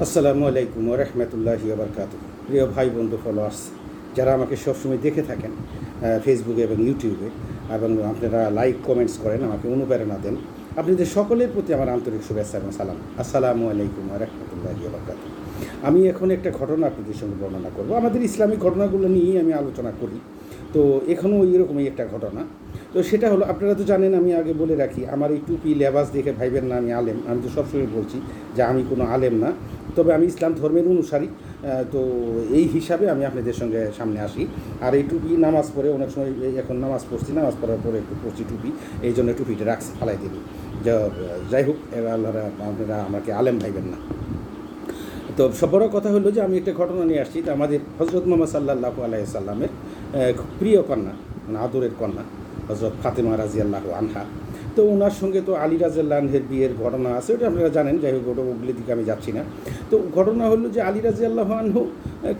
আসসালামু আলাইকুম ওয়া রাহমাতুল্লাহি ওয়া বারাকাতুহু। প্রিয় ভাই বন্ধু ফলোয়ার্স, যারা আমাকে সবসময় দেখে থাকেন ফেসবুকে এবং ইউটিউবে, এবং আপনারা লাইক কমেন্টস করেন, আমাকে অনুপ্রেরণা দেন, আপনাদের সকলের প্রতি আমার আন্তরিক শুভেচ্ছা এবং সালাম। আসসালামু আলাইকুম ওয়া রাহমাতুল্লাহি ওয়া বারাকাতুহু। আমি এখন একটা ঘটনা আপনাদের সঙ্গে বর্ণনা করব। আমাদের ইসলামিক ঘটনাগুলো নিয়েই আমি আলোচনা করি। তো এখনও এরকমই একটা ঘটনা। তো সেটা হলো, আপনারা তো জানেন, আমি আগে বলে রাখি, আমার এই টুপি লেবাস দেখে ভাইবেন না আমি আলেম। আমি তো সবসময় বলছি যে আমি কোনো আলেম না, তবে আমি ইসলাম ধর্মের অনুসারী। তো এই হিসাবে আমি আপনাদের সঙ্গে সামনে আসি। আর এই টুপি নামাজ পড়ে অনেক সময়, এখন নামাজ পড়ছি, নামাজ পড়ার পরে একটু পড়ছি টুপি, এই জন্য টুপিটা রাখছি, ফালাই দিবি। যাই হোক, আল্লাহরা আপনারা আমাকে আলেম ভাইবেন না। তো সব বড় কথা হলো যে আমি একটা ঘটনা নিয়ে আসছি। তো আমাদের হজরত মুহাম্মদ সাল্লাল্লাহু আলাইহি সাল্লামের খুব প্রিয় কন্যা, মানে আদরের কন্যা, হজরত ফাতেমা রাদিয়াল্লাহু আনহা। তো ওনার সঙ্গে তো আলী রাদিয়াল্লাহু আনহুর বিয়ের ঘটনা আছে, ওটা আপনারা জানেন। যাই হোক, ওগুলির দিকে আমি যাচ্ছি না। তো ঘটনা হলো যে আলী রাদিয়াল্লাহু আনহু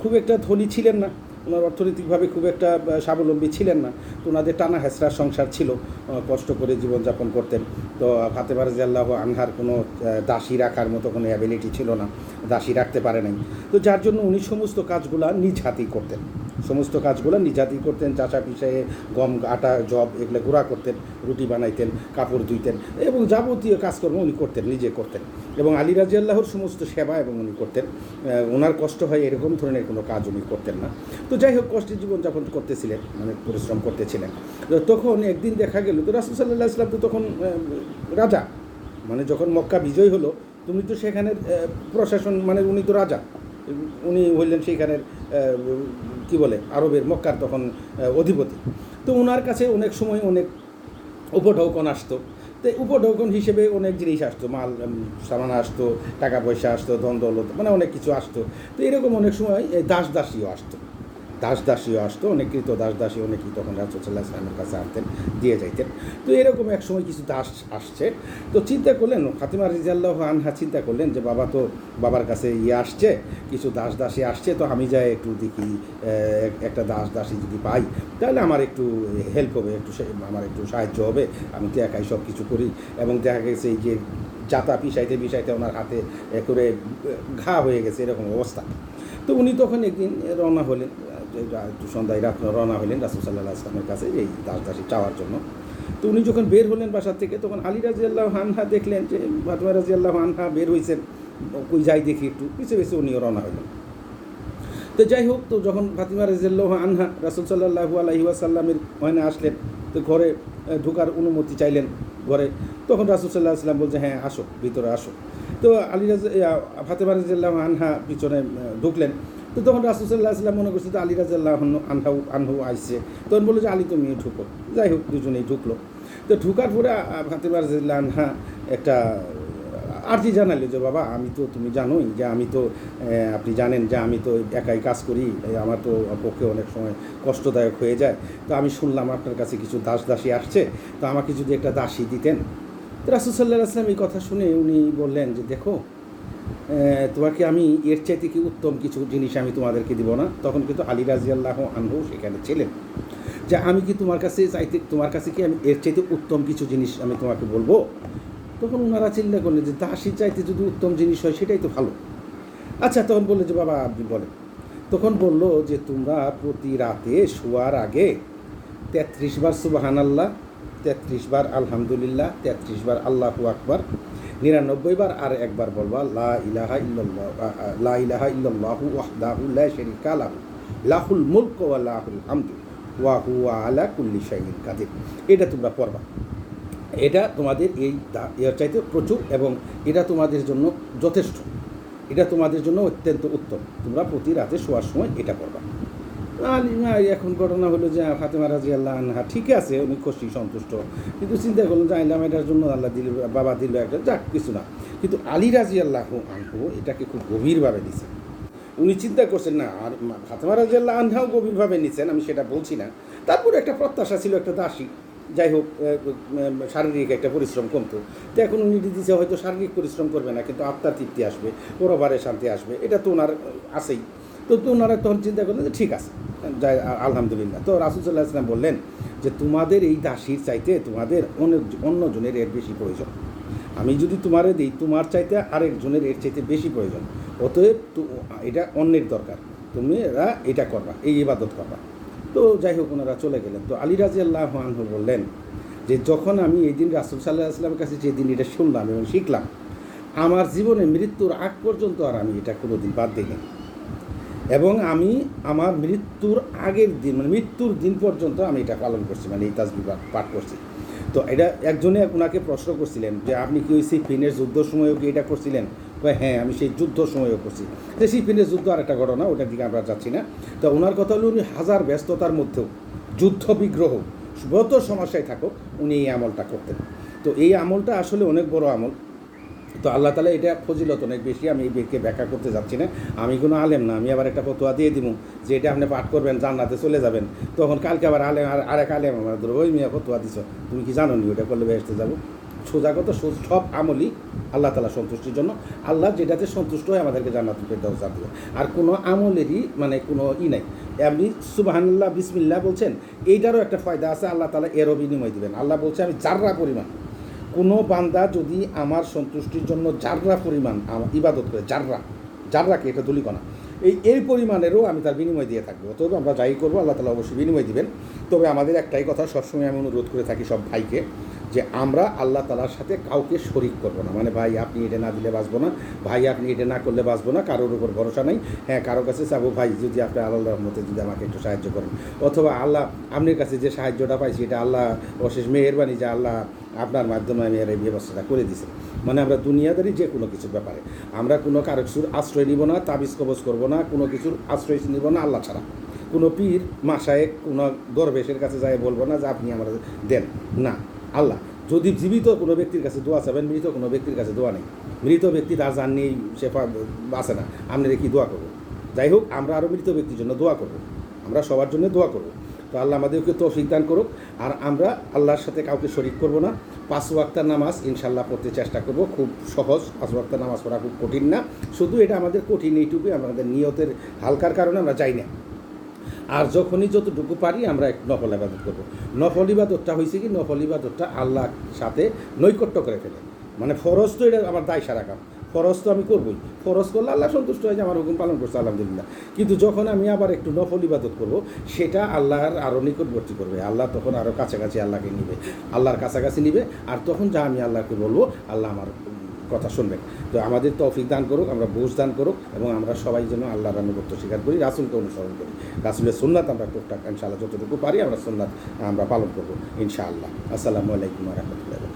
খুব একটা ধনী ছিলেন না, ওনার অর্থনৈতিকভাবে খুব একটা স্বাবলম্বী ছিলেন না। তো ওনাদের টানা হেঁচড়ার সংসার ছিল, কষ্ট করে জীবনযাপন করতেন। তো ফাতেমা রাদিয়াল্লাহু আনহার কোনো দাসী রাখার মতো কোনো অ্যাবিলিটি ছিল না, দাসী রাখতে পারে নাই। তো যার জন্য উনি সমস্ত কাজগুলা নিজ হাতেই করতেন, চাচা পিসায়ে গম আটা জব এগুলো গুঁড়া করতেন, রুটি বানাইতেন, কাপড় ধুইতেন, এবং যাবতীয় কাজকর্ম উনি করতেন, নিজে করতেন। এবং আলী রাদিয়াল্লাহুর সমস্ত সেবা এবং উনি করতেন। ওনার কষ্ট হয় এরকম ধরনের কোনো কাজ উনি করতেন না। তো যাই হোক, কষ্টের জীবনযাপন করতেছিলেন, মানে পরিশ্রম করতেছিলেন। তখন একদিন দেখা গেল, তো রাসূল সাল্লাল্লাহু আলাইহি ওয়াসাল্লাম তো তখন রাজা, মানে যখন মক্কা বিজয় হলো, তুমি তো সেখানের প্রশাসন, মানে উনি তো রাজা, উনি হইলেন সেইখানের কি বলে, আরবের মক্কার তখন অধিপতি। তো ওনার কাছে অনেক সময় অনেক উপঢৌকন আসতো। তো উপঢৌকন হিসেবে অনেক জিনিস আসতো, মাল সামান আসতো, টাকা পয়সা আসতো, ধন দৌলত, মানে অনেক কিছু আসতো। তো এরকম অনেক সময় দাস দাসীও আসতো, অনেক কৃত দাস দাসী অনেকেই তখন রাসূল সাল্লাল্লাহু আলাইহি ওয়াসাল্লামের কাছে আনতেন, দিয়ে যাইতেন। তো এরকম এক সময় কিছু দাস আসছে। তো চিন্তা করলেন, ফাতেমা রাদিয়াল্লাহু আনহা চিন্তা করলেন যে বাবার কাছে আসছে, কিছু দাস দাসী আসছে, তো আমি যাই একটু দেখি, একটা দাস দাসী যদি পাই তাহলে আমার একটু হেল্প হবে, আমার একটু সাহায্য হবে। আমি তো একাই সব কিছু করি। এবং দেখা গেছে এই যে জাতা পিসাইতে ওনার হাতে করে ঘা হয়ে গেছে, এরকম অবস্থা। তো উনি তখন একদিন রওনা হলেন, একটু সন্ধ্যায় রাত রওনা হলেন রাসূল সাল্লাল্লাহু আলাইহি ওয়াসাল্লামের কাছে এই দাস দাসী চাওয়ার জন্য। তো উনি যখন বের হলেন বাসার থেকে, তখন আলী রাদিয়াল্লাহু আনহা দেখলেন যে ফাতেমা রাদিয়াল্লাহু আনহা বের হয়েছেন, কই যাই দেখি একটু, পিছে পিছে উনিও রওনা হলেন। তো যাই হোক, তো যখন ফাতেমা রাদিয়াল্লাহু আনহা রাসূল সাল্লাল্লাহু আলাইহি ওয়াসাল্লামের ওখানে আসলেন, তো ঘরে ঢোকার অনুমতি চাইলেন ঘরে। তখন রাসূল সাল্লাল্লাহু আলাইহি ওয়াসাল্লাম বলছে, হ্যাঁ আসো, ভিতরে আসো। তো ফাতেমা রাদিয়াল্লাহু আনহা পিছনে ঢুকলেন। তো তখন রাসূল সাল্লাল্লাহু আলাইহি ওয়াসাল্লাম মনে করছে তো আলী রাদিয়াল্লাহু আনহু আইসছে, তখন বললো যে আলী তুমি ঢুকো। যাই হোক, দুজনেই ঢুকলো। তো ঢুকার পরে ফাতেমা রাদিয়াল্লাহু আনহা একটা আর্জি জানালো যে বাবা, আমি তো, তুমি জানোই যে আমি তো, আপনি জানেন যে আমি তো একাই কাজ করি, আমার তো পক্ষে অনেক সময় কষ্টদায়ক হয়ে যায়। তো আমি শুনলাম আপনার কাছে কিছু দাস দাসী আসছে, তো আমাকে যদি একটা দাসী দিতেন। তো রাসূল সাল্লাল্লাহু আলাইহি ওয়াসাল্লাম এই কথা শুনে উনি বললেন যে দেখো, তোমাকে আমি এর চাইতে কি উত্তম কিছু জিনিস আমি তোমাদেরকে দিব না। তখন কিন্তু আলী রাদিয়াল্লাহু আনহু সেখানে ছিলেন। যে আমি কি তোমার কাছে কি আমি এর চাইতে উত্তম কিছু জিনিস আমি তোমাকে বলবো? তখন ওনারা চিন্তা করলেন যে দাসীর চাইতে যদি উত্তম জিনিস হয় সেটাই তো ভালো। আচ্ছা, তখন বললো যে বাবা আপনি বলেন। তখন বলল যে তোমরা প্রতি রাতে শোয়ার আগে 33 বার সুবহানাল্লাহ, 33 বার আলহামদুলিল্লাহ, 33 বার আল্লাহু আকবার, 99 বার আর একবার বলবা লা ইলাহা ইল্লাল্লাহু ওয়াহদাহু লা শারীকা লাহু লাহুল মুলকু ওয়া লাহুল হামদু ওয়া হুয়া আলা কুল্লি শাইইন কাদির। এটা তোমরা পড়বা। এটা তোমাদের এর চাইতে প্রচুর, এবং এটা তোমাদের জন্য যথেষ্ট, এটা তোমাদের জন্য অত্যন্ত উত্তম। তোমরা প্রতি রাতে শোয়ার সময় এটা করবা। এখন ঘটনা হলো যে ফাতেমা রাদিয়াল্লাহু আনহা ঠিক আছে, উনি খুশি সন্তুষ্ট, কিন্তু চিন্তা করলেন যে আইলাম এটার জন্য আল্লাহ দিল, বাবা দিল একটা, যাক কিছু না। কিন্তু আলী রাদিয়াল্লাহু আনহু এটাকে খুব গভীরভাবে নিছেন। উনি চিন্তা করছেন না, আর ফাতেমা রাদিয়াল্লাহু আনহাও গভীরভাবে নিছেন, আমি সেটা বলছি না। তারপরে একটা প্রত্যাশা ছিল, একটা দাসী, যাই হোক, শারীরিক একটা পরিশ্রম কমতো। তো এখন উনি দিচ্ছে, হয়তো শারীরিক পরিশ্রম করবে না, কিন্তু আত্মার তৃপ্তি আসবে, পরবারে শান্তি আসবে, এটা তো ওনার আছেই। তো ওনারা তখন চিন্তা করলেন যে ঠিক আছে, যাই আলহামদুলিল্লাহ। তো রাসূল সাল্লাল্লাহু আলাইহি ওয়াসাল্লাম বললেন যে তোমাদের এই দাসীর চাইতে তোমাদের অন্যজনের এর বেশি প্রয়োজন। আমি যদি তোমারে দিই, তোমার চাইতে আরেকজনের এর চাইতে বেশি প্রয়োজন, অতএব এটা অন্যের দরকার, তুমি এরা এটা করবা, এই ইবাদত করবা। তো যাই হোক, ওনারা চলে গেলেন। তো আলী রাদিয়াল্লাহু আনহু বললেন যে যখন আমি এই দিন রাসূল সাল্লাল্লাহু আলাইহি ওয়াসাল্লামের কাছে যেদিন এটা শুনলাম এবং শিখলাম, আমার জীবনে মৃত্যুর আগ পর্যন্ত আর আমি এটা কোনো দিন বাদ দিই না, এবং আমি আমার মৃত্যুর আগের দিন, মানে মৃত্যুর দিন পর্যন্ত আমি এটা পালন করছি, মানে এই তাসবিহ পাঠ করছি। তো এটা একজনে ওনাকে প্রশ্ন করছিলেন যে আপনি কি ওই সিফিনের যুদ্ধ সময়ও কি এটা করছিলেন? হ্যাঁ, আমি সেই যুদ্ধ সময়ও করছি। যে সিফিনের যুদ্ধ আর একটা ঘটনা, ওটার দিকে আমরা যাচ্ছি না। তো ওনার কথা হলো উনি হাজার ব্যস্ততার মধ্যেও, যুদ্ধ বিগ্রহ যত সমস্যায় থাকুক, উনি এই আমলটা করতেন। তো এই আমলটা আসলে অনেক বড় আমল। তো আল্লাহ তালা এটা ফজিলত অনেক বেশি, আমি এই ব্যক্তিকে ব্যাখ্যা করতে যাচ্ছি না, আমি কোনো আলেম না। আমি আবার একটা ফতোয়া দিয়ে দিব যে এটা আপনি পাঠ করবেন জান্নাতে চলে যাবেন, তখন কালকে আবার আলেম আরেক আলেম আমার ধরো ওই মিয়া ফতোয়া দিছ, তুমি কি জানো নি ওটা করলে বেহেশতে যাবো? সোজা কথা, সব আমলই আল্লাহ তালা সন্তুষ্টির জন্য। আল্লাহ যেটাতে সন্তুষ্ট হয় আমাদেরকে জান্নাতুল ফেরদাউস দেবে। আর কোনো আমলেরই মানে কোনো নাই। আপনি সুবহানাল্লাহ বিসমিল্লাহ বলছেন, এইটারও একটা ফায়দা আছে, আল্লাহ তালা এরও বিনিময় দেবেন। আল্লাহ বলছে আমি জাররা পরিমাণ, কোনো বান্দা যদি আমার সন্তুষ্টির জন্য জাররা পরিমাণ ইবাদত করে, জাররাকে এটা ধূলিকণা, এই পরিমাণেরও আমি তার বিনিময় দিয়ে থাকবো। তবে আমরা যাই করবো আল্লাহ তালা অবশ্যই বিনিময় দিবেন। তবে আমাদের একটাই কথা সবসময় আমি অনুরোধ করে থাকি সব ভাইকে, যে আমরা আল্লাহ তালার সাথে কাউকে শরিক করবো না। মানে ভাই আপনি এটা না দিলে বাঁচবো না, ভাই আপনি এটা না করলে বাঁচবো না, কারোর উপর ভরসা নেই। হ্যাঁ, কারোর কাছে চাবো ভাই যদি আপনি আল্লাহর রহমতে যদি আমাকে একটু সাহায্য করেন, অথবা আল্লাহ আপনার কাছে যে সাহায্যটা পাইছি এটা আল্লাহ অশেষ মেহেরবানি যে আল্লাহ আপনার মাধ্যমে আমি এর এই ব্যবস্থাটা করে দিয়েছেন। মানে আমরা দুনিয়াদারি যে কোনো কিছুর ব্যাপারে আমরা কোনো কারো কিছুর আশ্রয় নিব না, তাবিজ কবজ করবো না, কোনো কিছুর আশ্রয় নিব না আল্লাহ ছাড়া। কোনো পীর মাসায় কোনো দরবেশের কাছে যাই বলবো না যে আপনি আমার দেন না। আল্লাহ যদি জীবিত কোনো ব্যক্তির কাছে দোয়া চাবেন, মৃত কোনো ব্যক্তির কাছে দোয়া নেই। মৃত ব্যক্তি তার জান নেই, সে বাঁচে না, আপনারা কি দোয়া করবো? যাই হোক, আমরা আরও মৃত ব্যক্তির জন্য দোয়া করবো, আমরা সবার জন্য দোয়া করবো। তো আল্লাহ আমাদেরকে তৌফিক দান করুক। আর আমরা আল্লাহর সাথে কাউকে শরিক করব না। 5 ওয়াক্তের নামাজ ইনশাল্লাহ পড়তে চেষ্টা করব, খুব সহজ। 5 ওয়াক্তের নামাজ পড়া খুব কঠিন না, শুধু এটা আমাদের কঠিন এইটুকুই, আমাদের নিয়তের হালকার কারণে আমরা যাই না। আর যখনই যতটুকু পারি আমরা এক নফল ইবাদত করবো। নফল ইবাদতটা হয়েছে কি, নফল ইবাদতটা আল্লাহর সাথে নৈকট্য করে ফেলে। মানে ফরজ তো এটা আমার দায় সারা কাম, ফরজ তো আমি করবই, ফরজ করলে আল্লাহ সন্তুষ্ট হয় যে আমার হুকুম পালন করছে আলহামদুলিল্লাহ। কিন্তু যখন আমি আবার একটু নফল ইবাদত করবো, সেটা আল্লাহর আরও নিকটবর্তী করবে, আল্লাহ তখন আরও কাছাকাছি আল্লাহকে নিবে, আল্লাহর কাছাকাছি নিবে। আর তখন যা আমি আল্লাহকে বলবো, আল্লাহ আমার কথা শুনবেন। তো আমাদের তৌফিক দান করুক, আমরা বুঝ দান করুক, এবং আমরা সবাই যেন আল্লাহর আনুগত্য স্বীকার করি, রাসূলকে অনুসরণ করি। রাসূলের সুন্নাত আমরা টুকটাক ইনশাআল্লাহ যতটুকু পারি আমরা সুন্নাত আমরা পালন করবো ইনশাআল্লাহ। আসসালামু আলাইকুম ওয়া রাহমাতুল্লাহ।